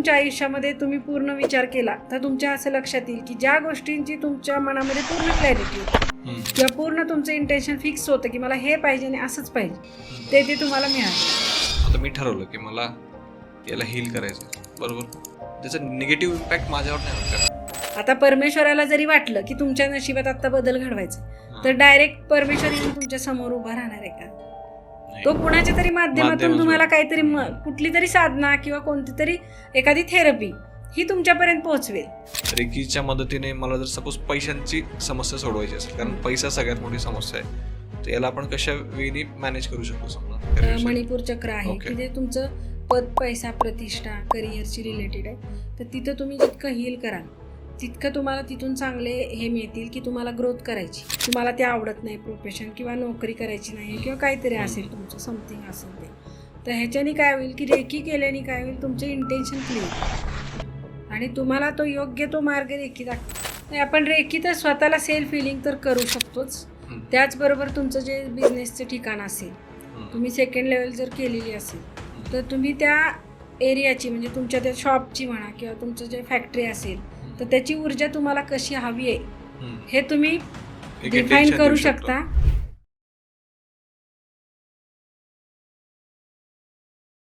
तुमच्या आयुष्यामध्ये तुम्ही पूर्ण विचार केला तर तुमच्या असं लक्षात येईल की ज्या गोष्टींची तुमच्या मनामध्ये पूर्ण क्लॅरिटी होती किंवा पूर्ण तुमचं इंटेन्शन फिक्स होतं की मला हे पाहिजे आणि असंच पाहिजे ते तुम्हाला मिळालं. आता मी ठरवलं की मला याला हील करायचं, बरोबर, त्याचा निगेटिव्ह इम्पॅक्ट माझ्यावर नाही होत. आता परमेश्वराला जरी वाटलं की तुमच्या नशिबात आता बदल घडवायचा तर डायरेक्ट परमेश्वर येऊन तुमच्या समोर उभा राहणार आहे का? तो कुणाच्या तरी माध्यमातून तुम्हाला काहीतरी कुठली तरी साधना किंवा कोणती तरी एखादी थेरपी ही तुमच्यापर्यंत पोहोचवेल. रेकीच्या मदतीने मला जर सपोज पैशांची समस्या सोडवायची असेल, कारण पैसा सगळ्यात मोठी समस्या आहे, तर याला आपण कशा वेळी मॅनेज करू शकतो? समजा मणिपूर चक्र आहे की जे तुमचं पद, पैसा, प्रतिष्ठा, करिअरशी रिलेटेड आहे, तर तिथं तुम्ही जितकं हील कराल तितकं तुम्हाला तिथून चांगले हे मिळतील की तुम्हाला ग्रोथ करायची, तुम्हाला ते आवडत नाही प्रोफेशन किंवा नोकरी करायची नाही किंवा काहीतरी असेल तुमचं समथिंग असेल ते, तर ह्याच्याने काय होईल की रेकी केल्याने काय होईल, तुमचे इंटेन्शन क्लिअर आणि तुम्हाला तो योग्य तो मार्ग रेकी दाखवतो. आपण रेकी तर स्वतःला सेल्फ हिलिंग तर करू शकतोच, त्याचबरोबर तुमचं जे बिझनेसचं ठिकाण असेल, तुम्ही सेकंड लेवल जर केलेली असेल तर तुम्ही त्या एरियाची म्हणजे तुमच्या त्या शॉपची म्हणा किंवा तुमचं जे फॅक्टरी असेल तर त्याची ऊर्जा तुम्हाला कशी हवी आहे हे तुम्ही डिफाईन करू शकता